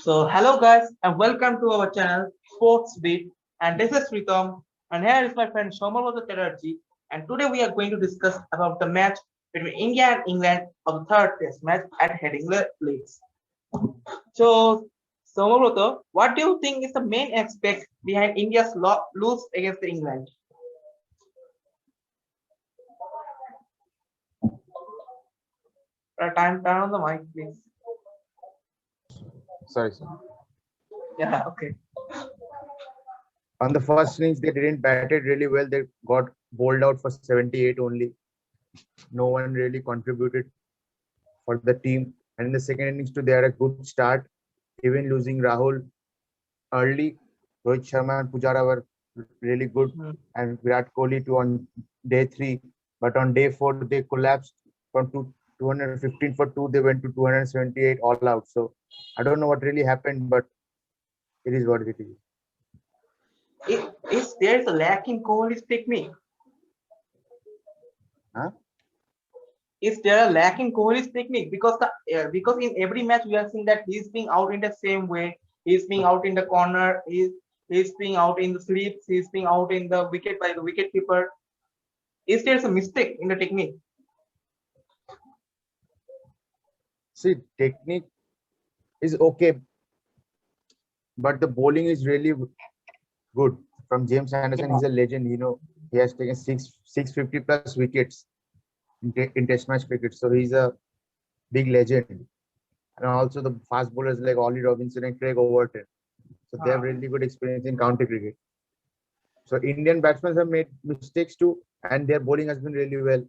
Hello guys and welcome to our channel Sports Beat, and this is Ritam, and here is my friend Shomalwata Chatterjee, and today we are going to discuss about the match between India and England of the third test match at Headingley Lakes. So Shomalwata, what do you think is the main aspect behind India's lose against the England? Time turn on the mic please. Sorry. Yeah, okay. On the first innings, they didn't bat it really well. They got bowled out for 78 only. No one really contributed for the team. And in the second innings, too, they had a good start. Even losing Rahul early, Rohit Sharma and Pujara were really good, Hmm. and Virat Kohli too on day three. But on day four, they collapsed from 215 for two. They went to 278 all out. So I don't know what really happened, but it is what it is. Is there a lack in Kohli's technique? Huh? Is there a lack in Kohli's technique? Because in every match we are seeing that he's being out in the same way. He's being out in the corner. He's being out in the sleeps. He's being out in the wicket by the wicket keeper. Is there a mistake in the technique? See, technique is okay, but the bowling is really good from James Anderson. He's a legend. He has taken 650 plus wickets in Test match cricket, so he's a big legend. And also the fast bowlers like Ollie Robinson and Craig Overton. So they have Ah, really good experience in county cricket. So Indian batsmen have made mistakes too, and their bowling has been really well.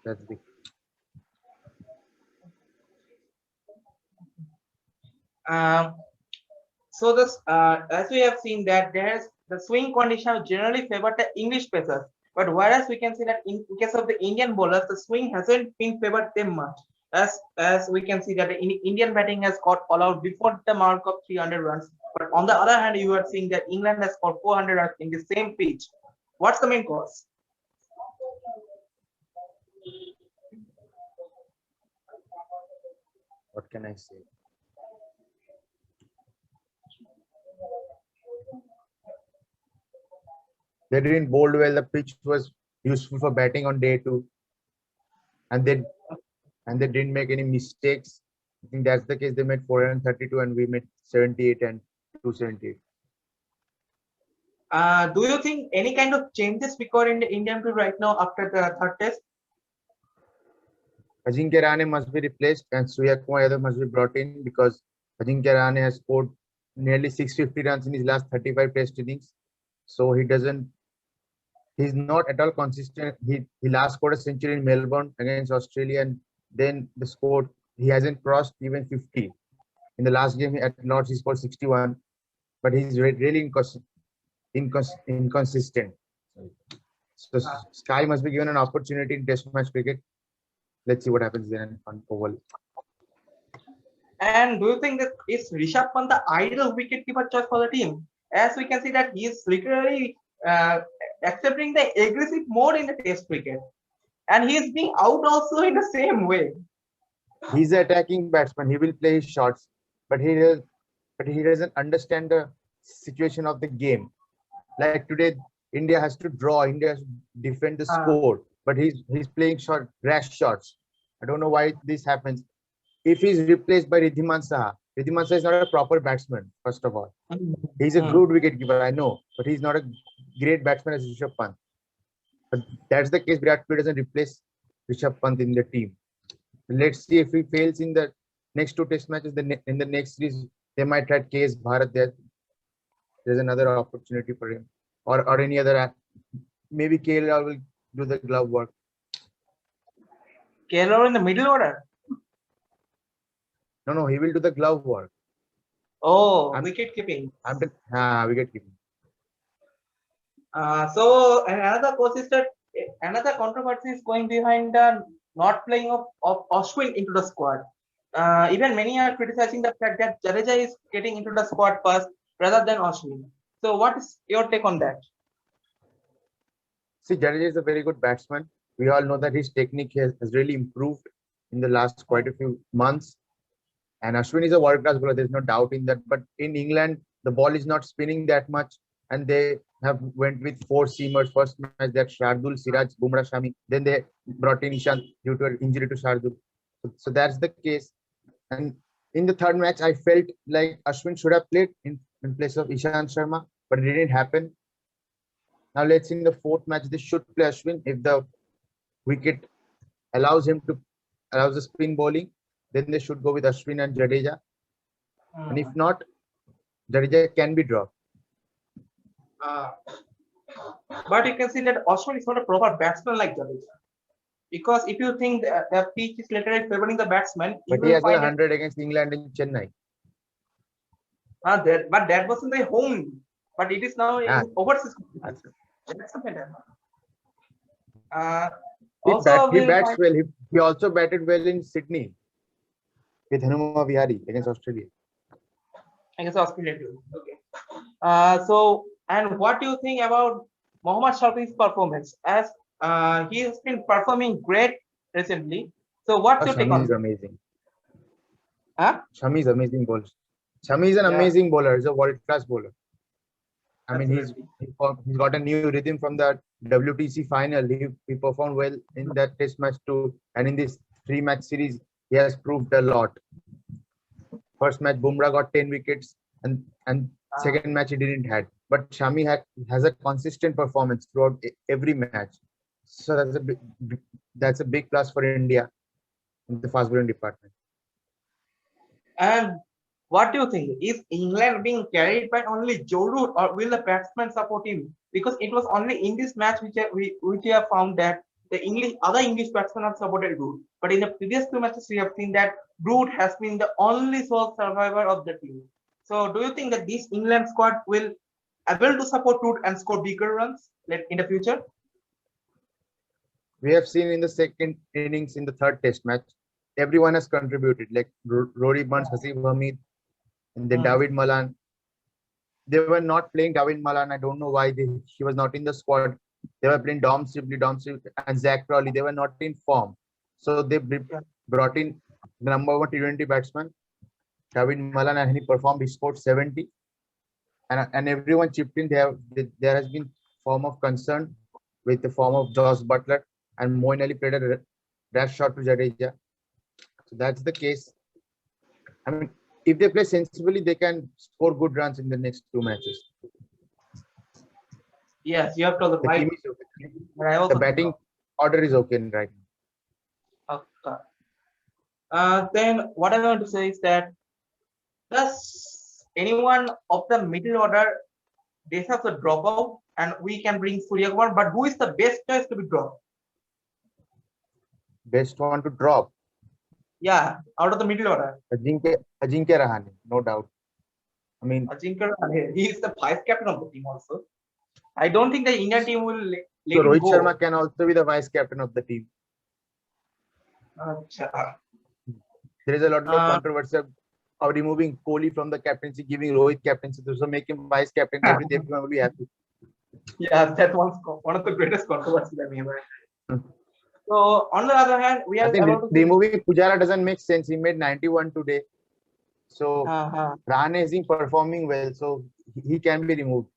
That's the um, as we have seen that there's the swing condition generally favored the English pacers, but whereas we can see that in case of the Indian bowlers, the swing hasn't been favored them much. As we can see that the Indian batting has got all out before the mark of 300 runs, but on the other hand, you are seeing that England has scored 400 runs in the same pitch. What's the main cause? what can I say? They didn't bowl well. The pitch was useful for batting on day two, and they didn't make any mistakes. I think that's the case. They made 432 and we made 78 and 278. Do you think any kind of changes required in the Indian team right now after the third test? Ajinkya Rahane must be replaced and Surya Kumar Yadav must be brought in because Ajinkya Rahane has scored nearly 650 runs in his last 35 test innings. So he's not at all consistent. He last scored a century in Melbourne against Australia, and then he hasn't crossed even 50. In the last game at Lords he scored 61, but he's really inconsistent. So Uh, Sky must be given an opportunity in Test match cricket. Let's see what happens then on oval. And do you think that is Rishabh Pant the ideal wicketkeeper choice for the team? As we can see that he is literally uh, accepting the aggressive mode in the Test cricket, and he is being out also in the same way. He's an attacking batsman. He will play his shots, but he doesn't understand the situation of the game. Like today, India has to draw. India has to defend the Uh, score, but he's playing rash shots. I don't know why this happens. If he's replaced by Ridhiman Saha is not a proper batsman. First of all, mm, he's a mm. good wicketkeeper, I know, but he's not a great batsman as Rishabh Pant. But that's the case. Virat Kohli doesn't replace Rishabh Pant in the team. Let's see if he fails in the next two test matches. In the next series, they might try KS Bharat. There's another opportunity for him, or any other. Maybe KL will do the glove work. Kerala in the middle order. No, he will do the glove work. Oh, I'm, wicket keeping. wicket keeping. So another cause is that another controversy is going behind the not playing of Ashwin into the squad. Even many are criticizing the fact that Jadeja is getting into the squad first rather than Ashwin. So what is your take on that? See, Jadeja is a very good batsman. We all know that his technique has really improved in the last quite a few months. And Ashwin is a world-class bowler. There's no doubt in that. But in England, the ball is not spinning that much, and they have went with four seamers. First match they had Shardul, Siraj, Bumrah, Shami. Then they brought in Ishant due to an injury to Shardul. So that's the case. And in the third match, I felt like Ashwin should have played in place of Ishant Sharma, but it didn't happen. Now let's see in the fourth match, they should play Ashwin if the wicket allows the spin bowling. Then they should go with Ashwin and Jadeja. And if not, Jadeja can be dropped. But you can see that Ashwin is not a proper batsman like Jadeja. Because if you think the pitch is literally favoring the batsman, But he has 100 against England in Chennai. But that wasn't the home. But it is now in overseas. That's the matter. He bats well. He also batted well in Sydney with Hanuma Vihari against Australia. Against Australia too. Okay. And what do you think about Mohammad Shafi's performance? As he has been performing great recently. So what's your take on? Shami is amazing. Huh? Shami is amazing bowler. Shami is an amazing bowler. He's a world-class bowler. I mean, he's got a new rhythm from the WTC final. He performed well in that test match too. And in this 3-match series, he has proved a lot. First match, Bumrah got 10 wickets and second match he didn't had. But Shami has a consistent performance throughout every match. So that's a big plus for India in the fast bowling department. And what do you think? Is England being carried by only Joe Root, or will the batsmen support him? Because it was only in this match which we have found that the other English batsmen have supported Root. But in the previous 2 matches, we have seen that Root has been the only sole survivor of the team. So do you think that this England squad will able to support Root and score bigger runs in the future? We have seen in the second innings in the third test match, everyone has contributed, like Rory Burns, Hasib Hamid, and then David Malan. They were not playing David Malan. I don't know why he was not in the squad. They were playing Dom Sibley, and Zach Crawley. They were not in form. So they brought in the number 1 T20 batsman, David Malan, and he performed. He scored 70. And everyone chipped in. There has been form of concern with the form of Josh Butler, and Moeen Ali played a rash shot to Jadeja. So that's the case. I mean, if they play sensibly, they can score good runs in the next 2 matches. Yes, you have to the right. Team is okay. The batting order is okay right now. Okay. Then what I want to say is that does anyone of the middle order deserves a dropout, and we can bring Surya Kumar, but who is the best choice to be dropped? Best one to drop? Yeah, out of the middle order. Ajinkya Rahane, no doubt. I mean, Ajinkya Rahane, he is the vice captain of the team also. I don't think the Indian team will let so him Rohit go. Sharma can also be the vice captain of the team. There is a lot of controversy of removing Kohli from the captaincy, giving Rohit captaincy, so make him vice captain. Everyone will be happy. Yeah, that was one of the greatest controversies that we ever had. So on the other hand, we are removing Pujara doesn't make sense. He made 91 today. So Rahane is performing well, so he can be removed.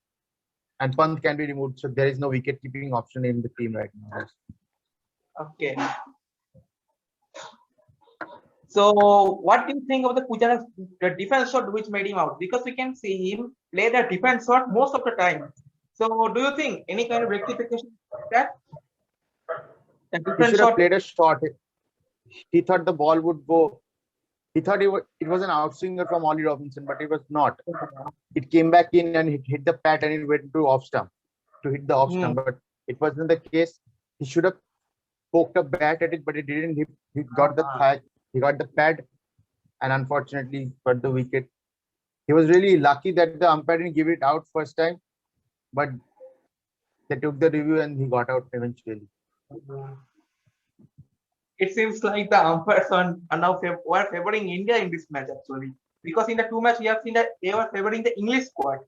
And Pant can be removed. So there is no wicket keeping option in the team right now. Okay. So what do you think of the Pujara's defense shot which made him out? Because we can see him play the defense shot most of the time. So do you think any kind of rectification of that? He should have played a shot. He thought the ball would go. He thought it was an outswinger from Ollie Robinson, but it was not. It came back in and it hit the pad and it went to off stump to hit the off stump. But it wasn't the case. He should have poked a bat at it, but it didn't. He got the thigh. He got the pad, and unfortunately got the wicket. He was really lucky that the umpire didn't give it out first time, but they took the review and he got out eventually. It seems like the umpires are now were favoring India in this match actually, because in the 2 matches we have seen that they were favoring the English squad.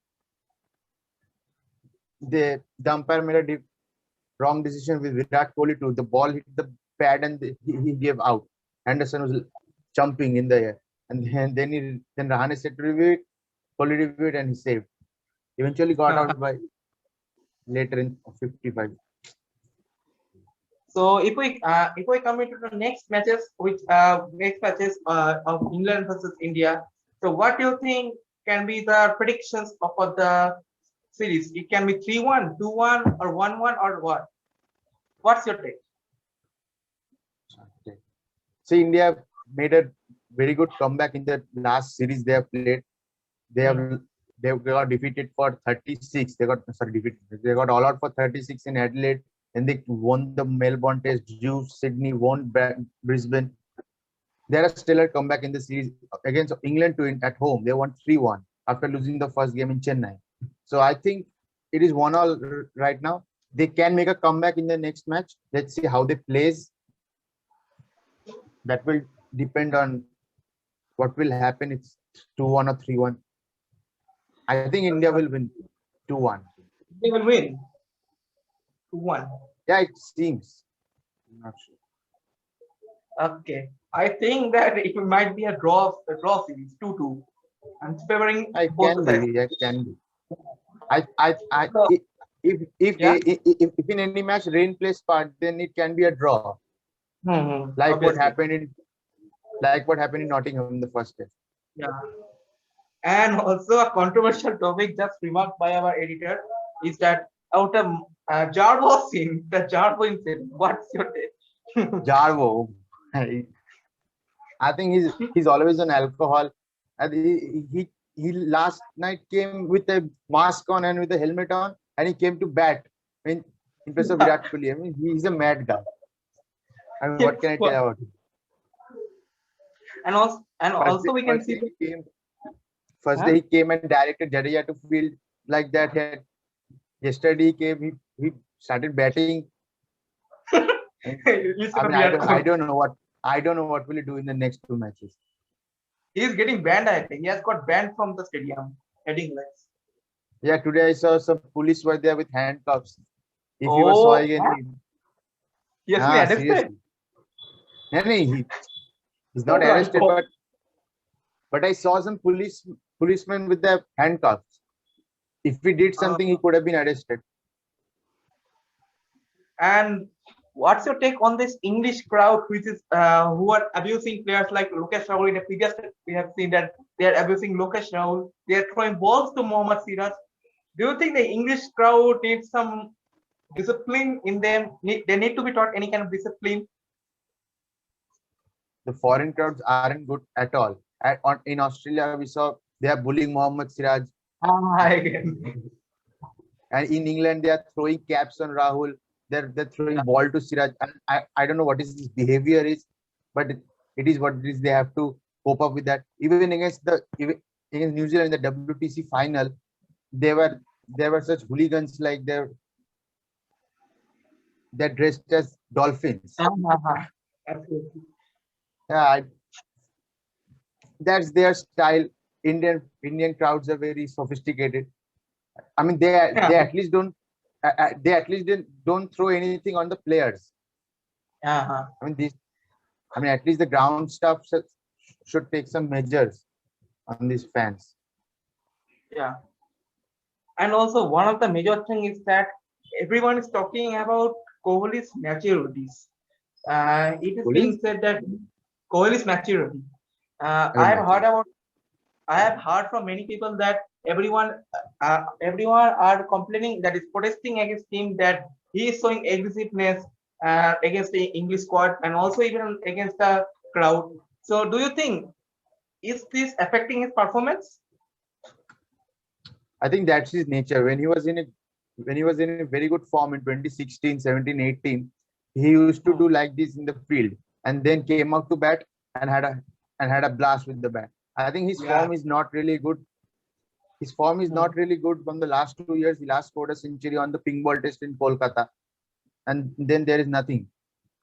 The umpire made a wrong decision with Virat Kohli too. The ball hit the pad and he gave out. Henderson was jumping in the air. and then Rahane said to review it, Kohli reviewed and he saved. Eventually got out by later in 55. So if we come into the next matches, which next matches of England versus India, so what do you think can be the predictions of the series? It can be 3-1, 2-1, or 1-1, or what? What's your take? Okay. See, India made a very good comeback in the last series they have played. They have they got defeated for 36. They got defeated. They got all out for 36 in Adelaide. And they won the Melbourne Test, drew Sydney, won Brisbane. They had a stellar comeback in the series against England at home. They won 3-1 after losing the first game in Chennai. So I think it is 1-all right now. They can make a comeback in the next match. Let's see how they plays. That will depend on what will happen. It's 2-1 or 3-1. I think India will win 2-1. They will win 2-1. Yeah, it seems. I'm not sure. Okay, I think that it might be a draw series, 2-2. I'm favoring both sides. It can be. If in any match rain plays part, then it can be a draw. Like what happened in Nottingham in the first test. Yeah. And also a controversial topic just remarked by our editor is that out of Jarvo scene, the Jarvo incident. What's your take? Jarvo, I think he's always on alcohol. And he last night came with a mask on and with a helmet on, and he came to bat in place of Virat Kohli. I mean, he's a mad guy. I mean, what can I tell about him? And also we can see first day he came and directed Jadeja to field like that. Yesterday he came, he started batting. I don't know what will he do in the next 2 matches. He is getting banned, I think. He has got banned from the stadium, heading legs. Yeah, today I saw some police were there with handcuffs. If he was saw again, yes, seriously. He's not arrested, but I saw some policemen with their handcuffs. If he did something, he could have been arrested. And what's your take on this English crowd, which is who are abusing players like Lokesh Rahul? In the previous, we have seen that they are abusing Lokesh Rahul. They are throwing balls to Mohammad Siraj. Do you think the English crowd needs some discipline in them? They need to be taught any kind of discipline? The foreign crowds aren't good at all. In Australia, we saw they are bullying Mohammad Siraj. And in England, they are throwing caps on Rahul. They're throwing ball to Siraj. And I don't know what his behavior is, but it is what it is. They have to cope up with that. Even against New Zealand in the WTC final, there were such hooligans, like they're dressed as dolphins. Absolutely. Yeah, that's their style. Indian crowds are very sophisticated. I mean, they at least don't throw anything on the players. I mean, at least the ground staff should take some measures on these fans. Yeah. And also one of the major thing is that everyone is talking about Kohli's maturities. It is being said that Kohli's maturity. I have heard from many people that everyone are complaining, that is protesting against him, that he is showing aggressiveness against the English squad and also even against the crowd. So do you think, is this affecting his performance? I think that's his nature. When he was in a very good form in 2016, 17, 18, he used to do like this in the field, and then came out to bat and had a blast with the bat. I think his form is not really good. His form is not really good from the last 2 years. He last scored a century on the pink ball test in Kolkata, and then there is nothing.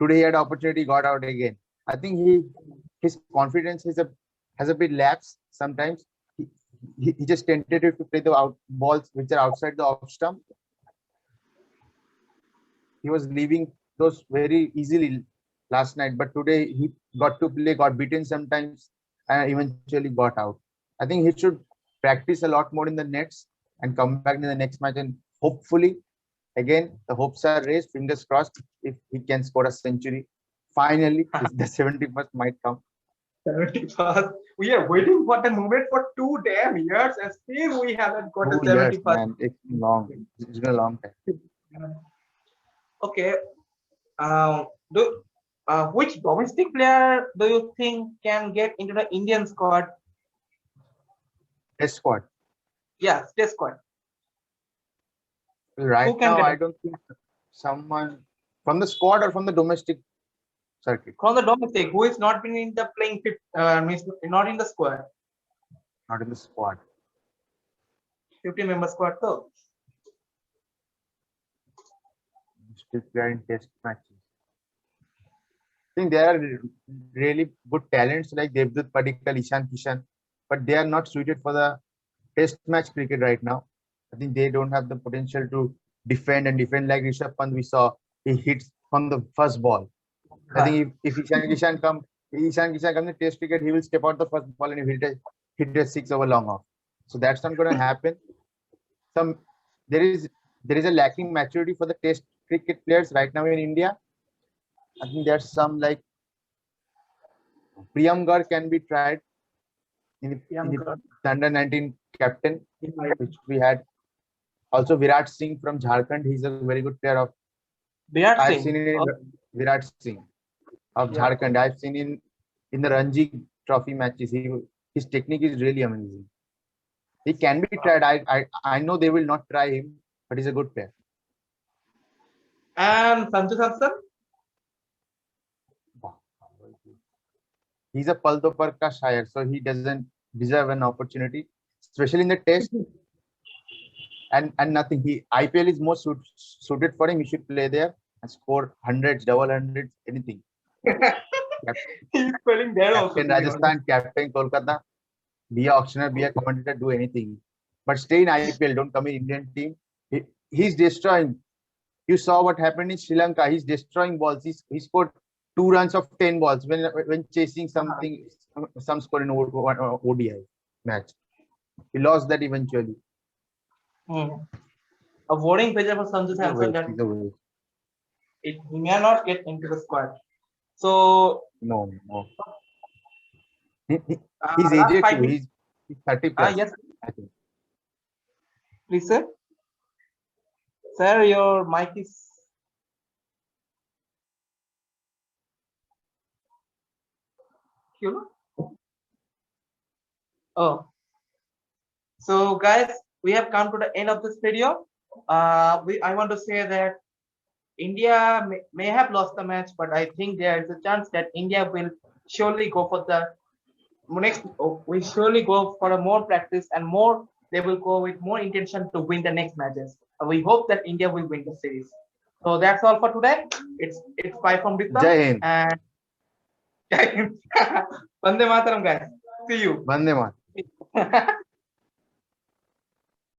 Today he had opportunity, got out again. I think his confidence has a bit lapsed sometimes. He just tentative to play the balls which are outside the off stump. He was leaving those very easily last night, but today he got to play, got beaten sometimes. and eventually got out. I think he should practice a lot more in the nets and come back in the next match, and hopefully, again, the hopes are raised. Fingers crossed if he can score a century. Finally, the 71st might come. 71st. We are waiting for the moment for 2 damn years, and still we haven't got the 2 years, 71st. man. It's been long. It's been a long time. Okay. Um, do which domestic player do you think can get into the Indian squad? Test squad. Yeah, test squad. Right Who can now, get I it? don't think someone from the squad or from the domestic circuit. From the domestic, who is not been in the playing means not in the squad, Not in the squad. 50-member squad though. Still player in test matches. I think there are really good talents like Devdutt Padikkal, Ishan Kishan, but they are not suited for the test match cricket right now. I think they don't have the potential to defend like Rishabh Pant we saw. He hits from the first ball. I think if Ishan Kishan comes in test cricket, he will step out the first ball and he will hit a 6 over long off. So that's not going to happen. There is a lacking maturity for the test cricket players right now in India. I think there's some like Priyam Gar can be tried in the under 19 captain, which we had. Also Virat Singh from Jharkhand. He's a very good player of. I've seen it in Virat Singh of Jharkhand. I've seen in the Ranji Trophy matches. His technique is really amazing. He can be tried. I know they will not try him, but he's a good player. And Sanju Samson? He's a Palto par ka shayar, so he doesn't deserve an opportunity, especially in the test. And nothing. IPL is more suited for him. He should play there and score hundreds, double hundreds, anything. He's playing there also. Captain Rajasthan, captain Kolkata, be a auctioneer, be a commentator, do anything. But stay in IPL. Don't come in Indian team. He's destroying. You saw what happened in Sri Lanka. He's destroying balls. He scored 2 runs of 10 balls when chasing some score in ODI match. He lost that eventually. A voting picture for Sanju Samson that he may not get into the squad. So no. He's aged too. He's 30 plus. Yes. I think. Please, sir. Sir, your mic is. Oh. So guys, we have come to the end of this video. I want to say that India may have lost the match, but I think there is a chance that India will surely go for the next. We surely go for a more practice and more. They will go with more intention to win the next matches. We hope that India will win the series. So that's all for today. It's bye from Ritam. Jai Hind. And Jai Hind. Vande Mataram, guys. See you. Vande Mataram.